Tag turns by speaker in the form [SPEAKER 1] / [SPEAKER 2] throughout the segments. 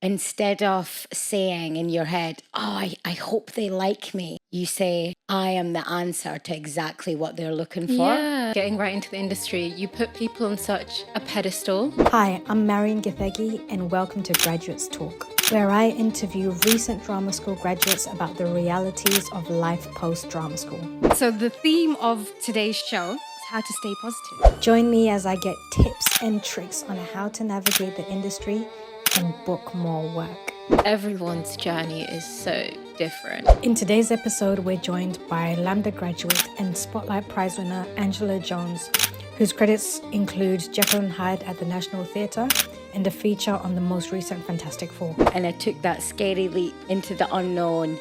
[SPEAKER 1] instead of saying in your head, oh, I hope they like me, you say, I am the answer to exactly what they're looking for.
[SPEAKER 2] Yeah. Getting right into the industry, you put people on such a pedestal.
[SPEAKER 3] Hi, I'm Marion and welcome to Graduates Talk, where I interview recent drama school graduates about the realities of life post-drama school.
[SPEAKER 2] So the theme of today's show is how to stay positive.
[SPEAKER 3] Join me as I get tips and tricks on how to navigate the industry and book more work.
[SPEAKER 2] Everyone's journey is so different.
[SPEAKER 3] In today's episode, we're joined by LAMDA graduate and Spotlight Prize winner Angela Jones, whose credits include Jekyll and Hyde at the National Theatre and a feature on the most recent Fantastic Four.
[SPEAKER 1] And I took that scary leap into the unknown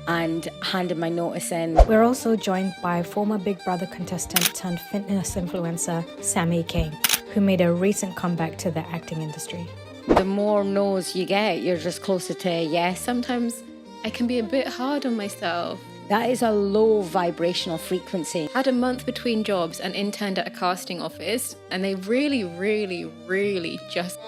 [SPEAKER 1] and handed my notice in.
[SPEAKER 3] We're also joined by former Big Brother contestant turned fitness influencer Sammy, Kaye, who made a recent comeback to the acting industry.
[SPEAKER 1] The more no's you get, you're just closer to a yes.
[SPEAKER 2] Sometimes I can be a bit hard on myself.
[SPEAKER 1] That is a low vibrational frequency.
[SPEAKER 2] Had a month between jobs and interned at a casting office, and they really just...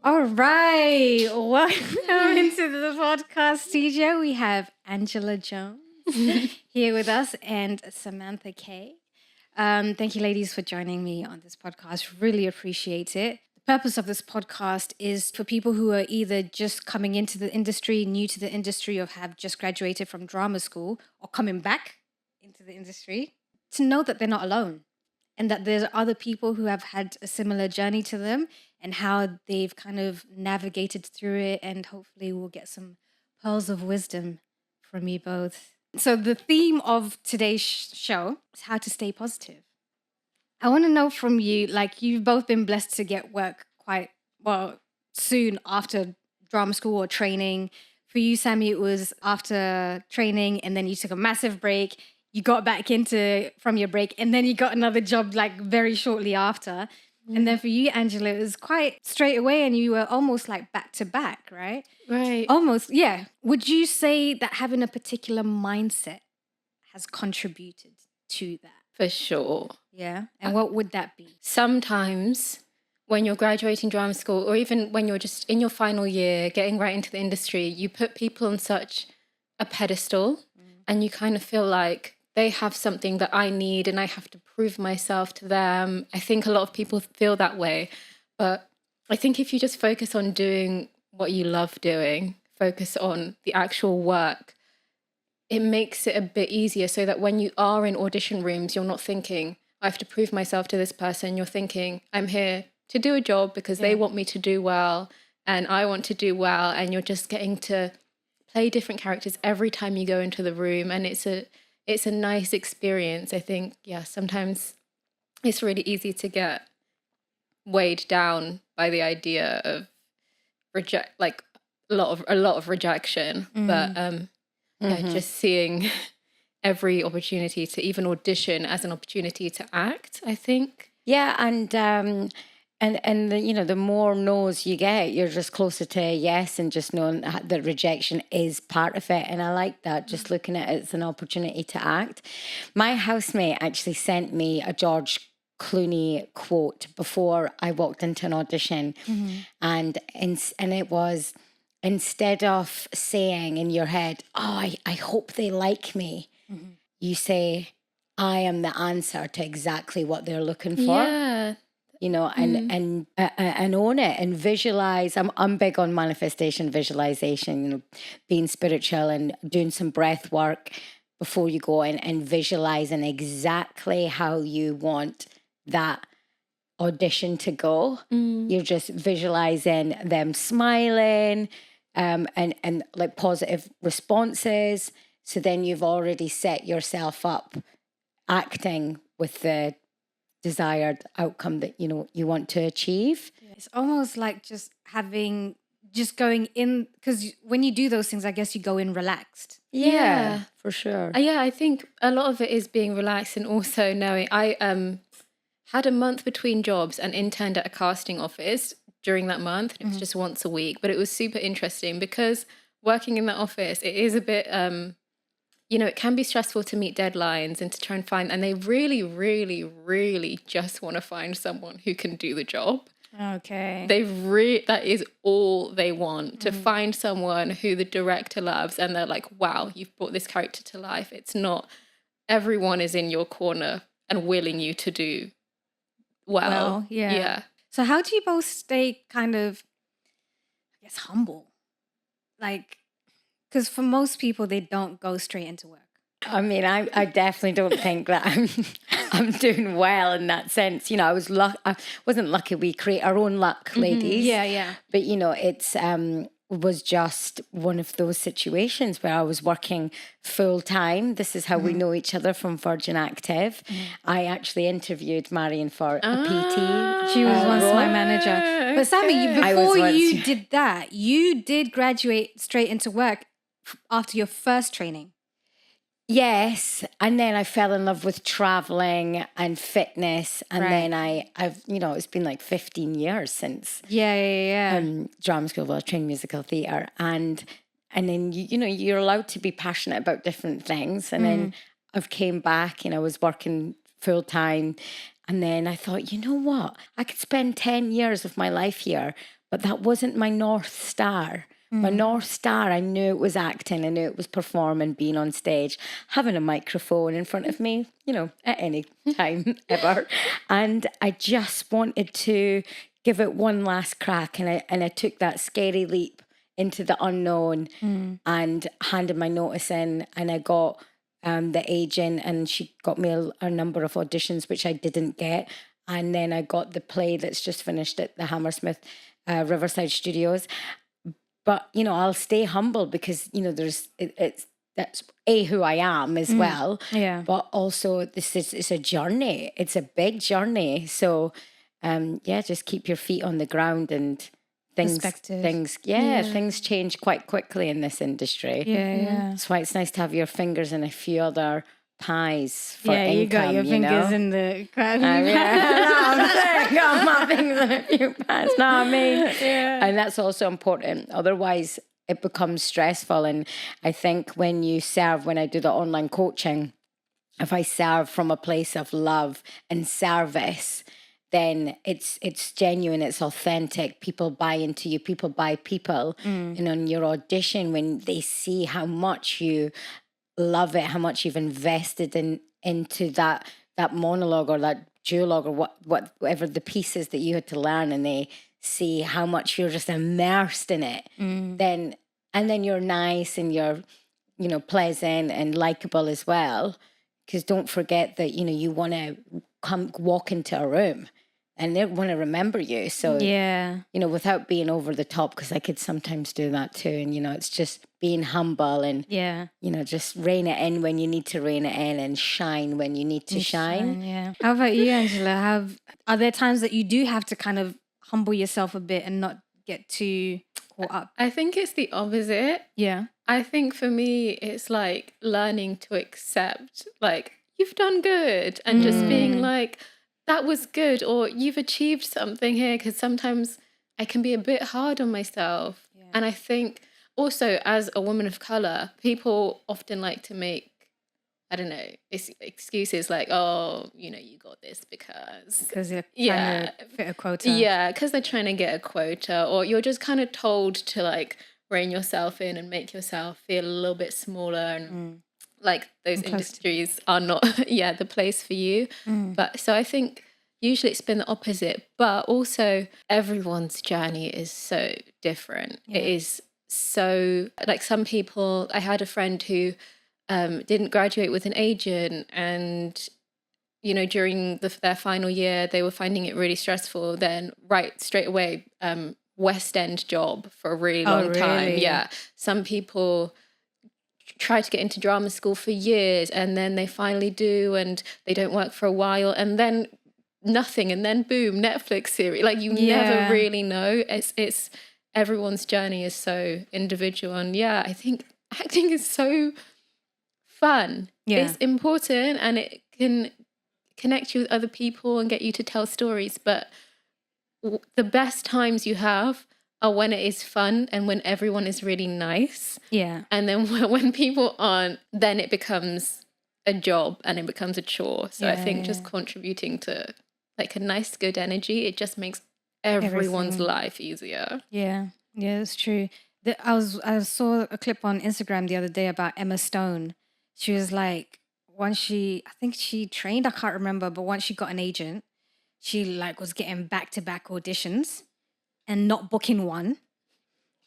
[SPEAKER 2] All right, welcome into the podcast studio. We have Angela Jones here with us and Samantha Kaye. Thank you, ladies, for joining me on this podcast. Really appreciate it. The purpose of this podcast is for people who are either just coming into the industry, new to the industry, or have just graduated from drama school or coming back into the industry, to know that they're not alone and that there's other people who have had a similar journey to them and how they've kind of navigated through it, and hopefully we'll get some pearls of wisdom from you both. So the theme of today's show is how to stay positive. I want to know from you, like, you've both been blessed to get work quite well soon after drama school or training. For you, Sammy, it was after training and then you took a massive break. You got back into from your break and then you got another job like very shortly after. And then for you, Angela, it was quite straight away and you were almost like back to back, right? Right.
[SPEAKER 1] Almost, yeah.
[SPEAKER 2] Would you say that having a particular mindset has contributed to that? For sure.
[SPEAKER 1] Yeah.
[SPEAKER 2] And what would that be? Sometimes when you're graduating drama school, or even when you're just in your final year, getting right into the industry, you put people on such a pedestal and you kind of feel like they have something that I need and I have to prove myself to them. I think a lot of people feel that way. But I think if you just focus on doing what you love doing, focus on the actual work, it makes it a bit easier so that when you are in audition rooms, you're not thinking, I have to prove myself to this person. You're thinking, I'm here to do a job because they want me to do well and I want to do well. And you're just getting to play different characters every time you go into the room. And it's a nice experience. I think, sometimes it's really easy to get weighed down by the idea of a lot of rejection. But just seeing every opportunity to even audition as an opportunity to act, I think.
[SPEAKER 1] Yeah, and the more no's you get, you're just closer to a yes, and just knowing that rejection is part of it. And I like that, just looking at it as an opportunity to act. My housemate actually sent me a George Clooney quote before I walked into an audition. And it was, instead of saying in your head, oh, I hope they like me, you say, I am the answer to exactly what they're looking for.
[SPEAKER 2] Yeah.
[SPEAKER 1] You know, and own it and visualize. I'm big on manifestation, visualization, you know, being spiritual and doing some breath work before you go in and visualizing exactly how you want that audition to go. You're just visualizing them smiling and like positive responses. So then you've already set yourself up acting with the desired outcome that you want to achieve.
[SPEAKER 2] It's almost like just going in, because when you do those things, I guess you go in relaxed.
[SPEAKER 1] Yeah, for sure.
[SPEAKER 2] I think a lot of it is being relaxed and also knowing. I
[SPEAKER 4] had a month between jobs and interned at a casting office during that month. It was just once a week, but it was super interesting because working in that office, it is a bit, it can be stressful to meet deadlines and to try and find, and they really, really, really just want to find someone who can do the job.
[SPEAKER 2] Okay.
[SPEAKER 4] That is all they want, to find someone who the director loves and they're like, wow, you've brought this character to life. It's not everyone is in your corner and willing you to do well. Yeah.
[SPEAKER 2] So how do you both stay kind of, I guess, humble? Like, because for most people, they don't go straight into work.
[SPEAKER 1] I mean, I definitely don't think that I'm doing well in that sense. I wasn't lucky. We create our own luck, ladies.
[SPEAKER 2] Yeah.
[SPEAKER 1] But it's was just one of those situations where I was working full time. This is how we know each other from Virgin Active. I actually interviewed Marion for a PT.
[SPEAKER 2] She was once my manager. But Sammy, before you did that, you did graduate straight into work after your first training.
[SPEAKER 1] Yes, and then I fell in love with traveling and fitness, and then I've it's been like 15 years since drama school, well, trained musical theatre, and then you're allowed to be passionate about different things, and then I've came back and I was working full time, and then I thought, you know what, I could spend 10 years of my life here, but that wasn't my North Star. My North Star, I knew it was acting, I knew it was performing, being on stage, having a microphone in front of me, at any time ever. And I just wanted to give it one last crack. And I took that scary leap into the unknown and handed my notice in. And I got the agent, and she got me a number of auditions, which I didn't get. And then I got the play that's just finished at the Hammersmith Riverside Studios. But, I'll stay humble because, that's who I am as well.
[SPEAKER 2] Yeah.
[SPEAKER 1] But also it's a journey. It's a big journey. So, just keep your feet on the ground and things change quite quickly in this industry.
[SPEAKER 2] Yeah.
[SPEAKER 1] That's why it's nice to have your fingers in a few other pies for income,
[SPEAKER 2] you got your fingers in the crowd.
[SPEAKER 1] Got my fingers in a few pies. No, I mean, and that's also important. Otherwise, it becomes stressful. And I think when I do the online coaching, if I serve from a place of love and service, then it's genuine, it's authentic. People buy into you, people buy people. And on your audition, when they see how much you love it, how much you've invested into that monologue or that duologue or whatever the pieces that you had to learn, and they see how much you're just immersed in it, then you're nice and you're pleasant and likable as well. Because don't forget that you want to walk into a room and they want to remember you. So, without being over the top, because I could sometimes do that too. And, it's just being humble and, just rein it in when you need to rein it in and shine when you need to shine.
[SPEAKER 2] Yeah. How about you, Angela? Are there times that you do have to kind of humble yourself a bit and not get too caught up?
[SPEAKER 4] I think it's the opposite.
[SPEAKER 2] Yeah.
[SPEAKER 4] I think for me, it's like learning to accept, like, you've done good, and just being like, that was good, or you've achieved something here, because sometimes I can be a bit hard on myself. Yeah. And I think also as a woman of colour, people often like to make, I don't know, excuses like, oh, you got this because
[SPEAKER 2] you're trying to fit a quota.
[SPEAKER 4] Yeah, because they're trying to get a quota, or you're just kind of told to like rein yourself in and make yourself feel a little bit smaller, and like those industries are not the place for you. But so I think usually it's been the opposite, but also everyone's journey is so different. It is so, like, some people, I had a friend who didn't graduate with an agent, and during their final year they were finding it really stressful, then straight away West End job for a really long time. Yeah, some people try to get into drama school for years, and then they finally do, and they don't work for a while, and then nothing, and then boom, Netflix series. Like, you never really know. It's everyone's journey is so individual, and I think acting is so fun. It's important, and it can connect you with other people and get you to tell stories. But the best times you have are when it is fun and when everyone is really nice.
[SPEAKER 2] Yeah.
[SPEAKER 4] And then when people aren't, then it becomes a job and it becomes a chore. So I think just contributing to like a nice, good energy, it just makes everyone's life easier.
[SPEAKER 2] Yeah, that's true. I saw a clip on Instagram the other day about Emma Stone. She was like, I think she trained, I can't remember, but once she got an agent, she like was getting back-to-back auditions and not booking one.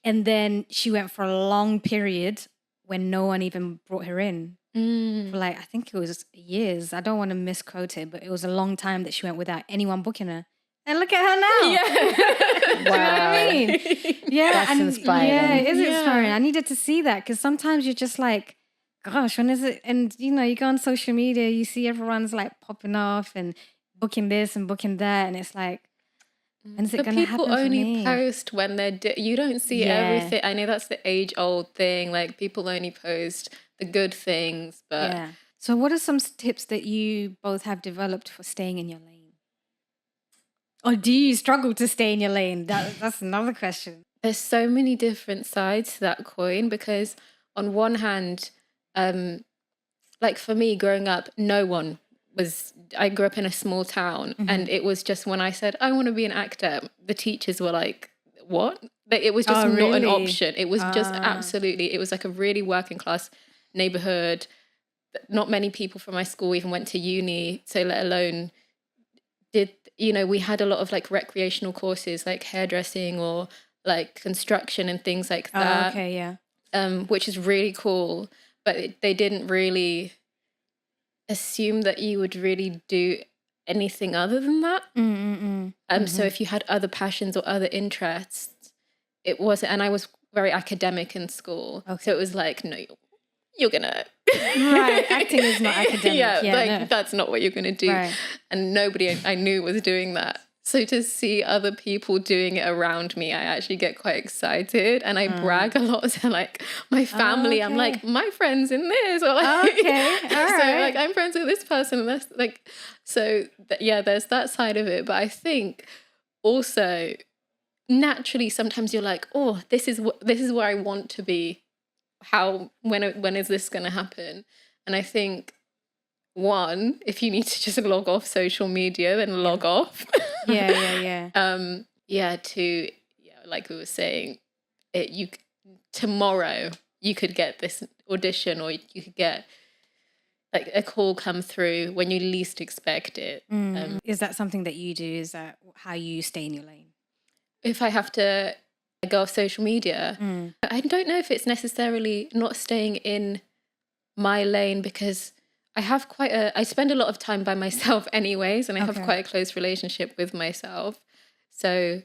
[SPEAKER 2] And then she went for a long period when no one even brought her in. For like, I think it was years. I don't want to misquote it, but it was a long time that she went without anyone booking her. And look at her now.
[SPEAKER 1] Wow.
[SPEAKER 2] Do you know what I mean? Yeah.
[SPEAKER 1] That's inspiring.
[SPEAKER 2] Yeah, it is inspiring. I needed to see that because sometimes you're just like, gosh, when is it? And, you know, you go on social media, you see everyone's like popping off and booking this and booking that. And it's like, when is it going to happen
[SPEAKER 4] People
[SPEAKER 2] for
[SPEAKER 4] only
[SPEAKER 2] me?
[SPEAKER 4] post when they're... you don't see everything. I know that's the age-old thing. Like, people only post the good things, but...
[SPEAKER 2] Yeah. So what are some tips that you both have developed for staying in your lane? Or do you struggle to stay in your lane? That's another question.
[SPEAKER 4] There's so many different sides to that coin because on one hand, like for me growing up, no one was... I grew up in a small town and it was just when I said, I want to be an actor, the teachers were like, what? Like, it was just not an option. It was just absolutely... It was like a really working class neighborhood. Not many people from my school even went to uni, so let alone did... You know, we had a lot of like recreational courses like hairdressing or like construction and things like that.
[SPEAKER 2] Oh, okay, yeah.
[SPEAKER 4] Which is really cool. But they didn't really assume that you would really do anything other than that. So if you had other passions or other interests, it wasn't... And I was very academic in school. Okay. So it was like, no, you're gonna...
[SPEAKER 2] Right, acting is not academic.
[SPEAKER 4] That's not what you're gonna do. Right. And nobody I knew was doing that. So to see other people doing it around me, I actually get quite excited and I brag a lot to like my family. I'm like, my friend's in this. Or like, so like I'm friends with this person. And that's like, so there's that side of it. But I think also naturally sometimes you're like, oh, this is where I want to be. When is this going to happen? And I think one, if you need to just log off social media, then log off. Two, like we were saying, tomorrow you could get this audition or you could get like a call come through when you least expect it.
[SPEAKER 2] Is that something that you do? Is that how you stay in your lane?
[SPEAKER 4] If I have to go off social media, I don't know if it's necessarily not staying in my lane because I spend a lot of time by myself anyways, and I have quite a close relationship with myself. So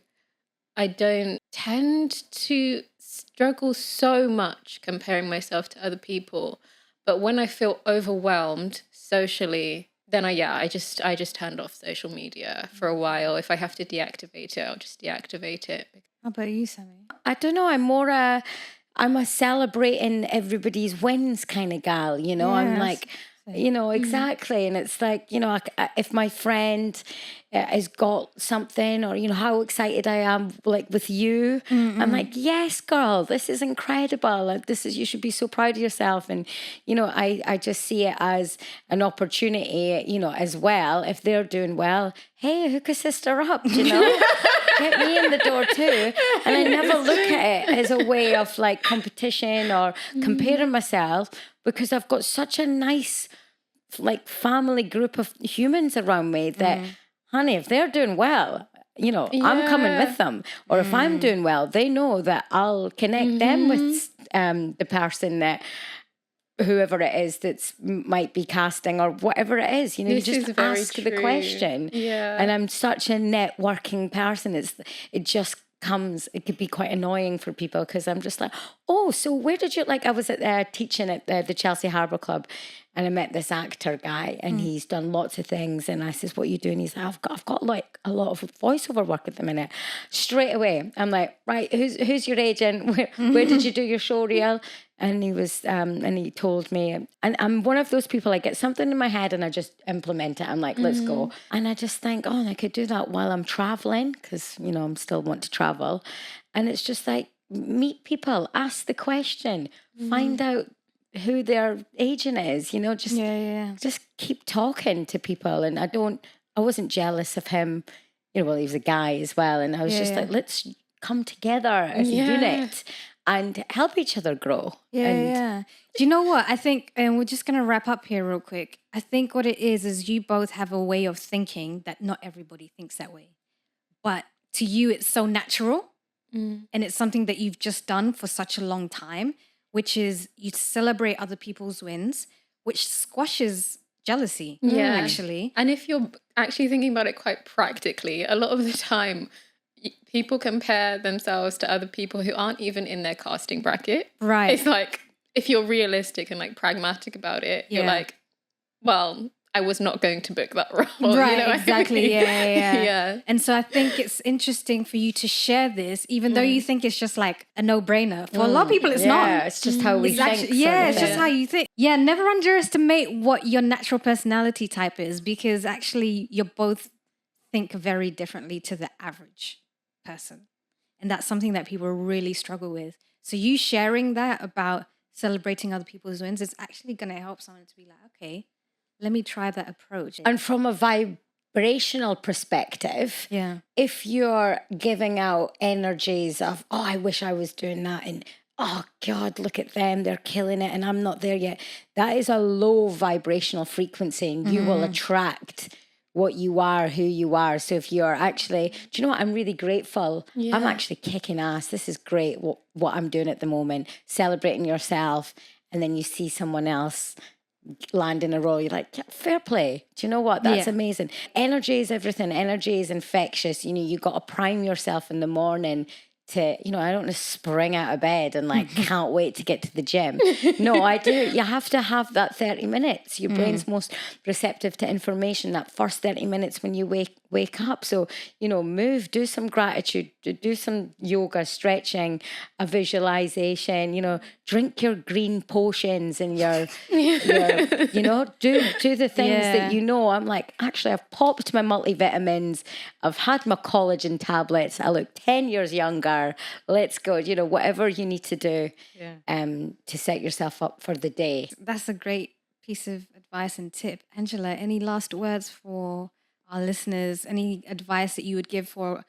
[SPEAKER 4] I don't tend to struggle so much comparing myself to other people. But when I feel overwhelmed socially, then I just turned off social media for a while. If I have to deactivate it, I'll just deactivate it.
[SPEAKER 2] How about you, Sammy?
[SPEAKER 1] I don't know. I'm a celebrating everybody's wins kind of gal, you know. I'm like, you know, exactly. And it's like, you know, if my friend has got something or, you know, how excited I am, like with you, I'm like, yes, girl, this is incredible. Like, you should be so proud of yourself. And, you know, I just see it as an opportunity, you know, as well. If they're doing well, hey, hook a sister up, you know. Get me in the door too. And I never look at it as a way of like competition or comparing myself because I've got such a nice like family group of humans around me that, honey, if they're doing well, you know, I'm coming with them. Or if I'm doing well, they know that I'll connect them with the person that whoever it is that's might be casting or whatever it is, you know,
[SPEAKER 4] this
[SPEAKER 1] you just ask the question. And I'm such a networking person. It just comes, it could be quite annoying for people because I'm just like, oh, so where did you, like I was at teaching at the Chelsea Harbour Club And I met this actor guy, and he's done lots of things. And I says, "What are you doing?" He's like, "I've got like a lot of voiceover work at the minute." Straight away, I'm like, "Right, who's your agent? Where did you do your show reel?" And he told me, and I'm one of those people. I get something in my head and I just implement it. I'm like, "Let's go." And I just think, "Oh, I could do that while I'm traveling, because I'm still want to travel." And it's just like, meet people, ask the question, find out who their agent is, just keep talking to people. And I wasn't jealous of him, well, he was a guy as well. And I was just like, let's come together as a unit and help each other grow.
[SPEAKER 2] Yeah. Do you know what? I think, and we're just going to wrap up here real quick. I think what it is you both have a way of thinking that not everybody thinks that way. But to you, it's so natural. And it's something that you've just done for such a long time, which is you celebrate other people's wins, which squashes jealousy, actually.
[SPEAKER 4] And if you're actually thinking about it quite practically, a lot of the time, people compare themselves to other people who aren't even in their casting bracket.
[SPEAKER 2] Right.
[SPEAKER 4] It's like, if you're realistic and like pragmatic about it, you're like, well, I was not going to book that role.
[SPEAKER 2] Right,
[SPEAKER 4] you know
[SPEAKER 2] exactly.
[SPEAKER 4] Yeah.
[SPEAKER 2] And so I think it's interesting for you to share this, even though you think it's just like a no-brainer. For a lot of people, it's not.
[SPEAKER 1] Yeah, it's just how we think.
[SPEAKER 2] It's just how you think. Yeah, never underestimate what your natural personality type is, because actually you both think very differently to the average person. And that's something that people really struggle with. So you sharing that about celebrating other people's wins is actually going to help someone to be like, okay, let me try that approach.
[SPEAKER 1] And from a vibrational perspective, if you're giving out energies of, oh, I wish I was doing that, and oh God, look at them, they're killing it, and I'm not there yet, that is a low vibrational frequency, and you will attract what you are, who you are. So if you're actually, do you know what? I'm really grateful. I'm actually kicking ass. This is great what I'm doing at the moment, celebrating yourself. And then you see someone else land in a role, you're like, yeah, fair play. Do you know what? That's amazing. Energy is everything. Energy is infectious. You got to prime yourself in the morning to, I don't want to spring out of bed and like, can't wait to get to the gym. No, I do. You have to have that 30 minutes. Your brain's most receptive to information, that first 30 minutes when you wake up. So, move, do some gratitude, do some yoga, stretching, a visualization, drink your green potions and your do the things that I'm like, actually, I've popped my multivitamins, I've had my collagen tablets, I look 10 years younger. Let's go, whatever you need to do to set yourself up for the day.
[SPEAKER 2] That's a great piece of advice and tip. Angela, any last words for our listeners? Any advice that you would give for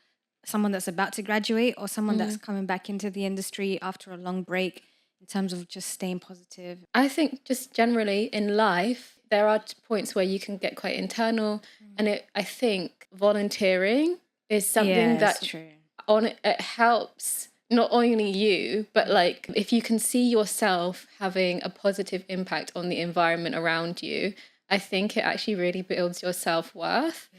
[SPEAKER 2] someone that's about to graduate or someone that's coming back into the industry after a long break in terms of just staying positive?
[SPEAKER 4] I think just generally in life, there are points where you can get quite internal. And I think volunteering is something that's true. It helps not only you, but like if you can see yourself having a positive impact on the environment around you, I think it actually really builds your self-worth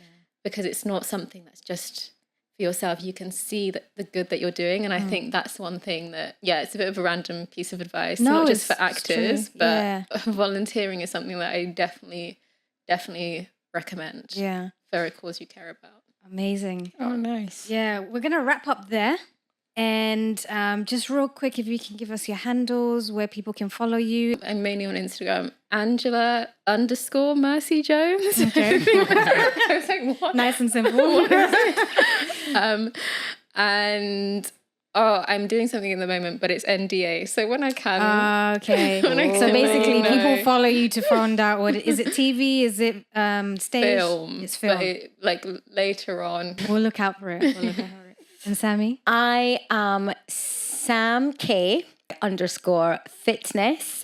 [SPEAKER 4] because it's not something that's just for yourself. You can see the good that you're doing. And I think that's one thing that, it's a bit of a random piece of advice, not just for actors, but volunteering is something that I definitely recommend for a cause you care about.
[SPEAKER 2] Amazing.
[SPEAKER 1] Oh, nice.
[SPEAKER 2] Yeah, we're going to wrap up there. And just real quick, if you can give us your handles, where people can follow you.
[SPEAKER 4] I'm mainly on Instagram, Angela_Mercy Jones.
[SPEAKER 2] Okay.
[SPEAKER 4] I was like, what?
[SPEAKER 2] Nice and simple.
[SPEAKER 4] And I'm doing something in the moment, but it's NDA. So when I can.
[SPEAKER 2] Okay. So basically, people follow you to find out what is it TV? Is it stage?
[SPEAKER 4] Film.
[SPEAKER 2] It's film.
[SPEAKER 4] Like later on.
[SPEAKER 2] We'll look out for it. And Sammy?
[SPEAKER 1] I am Sam Kaye _fitness.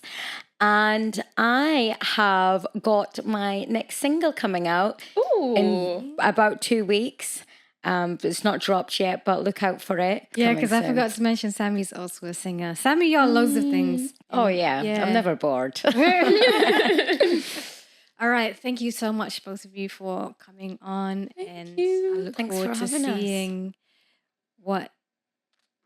[SPEAKER 1] And I have got my next single coming out in about 2 weeks. It's not dropped yet, but look out for it.
[SPEAKER 2] Yeah, because I forgot to mention Sammy's also a singer. Sammy, you're loads of things.
[SPEAKER 1] Oh, yeah. I'm never bored.
[SPEAKER 2] All right. Thank you so much, both of you, for coming on.
[SPEAKER 4] Thank you.
[SPEAKER 2] I look forward to seeing what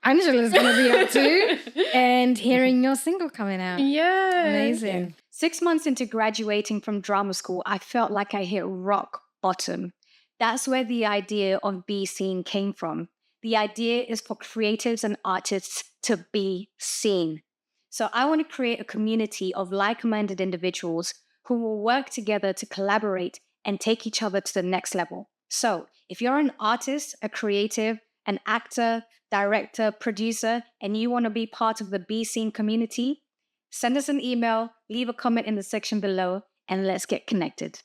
[SPEAKER 2] Angela's going to be up to, and hearing your single coming out.
[SPEAKER 4] Yeah.
[SPEAKER 2] Amazing.
[SPEAKER 5] 6 months into graduating from drama school, I felt like I hit rock bottom. That's where the idea of Be Seen came from. The idea is for creatives and artists to be seen. So I want to create a community of like-minded individuals who will work together to collaborate and take each other to the next level. So if you're an artist, a creative, an actor, director, producer, and you want to be part of the Be Seen community, send us an email, leave a comment in the section below, and let's get connected.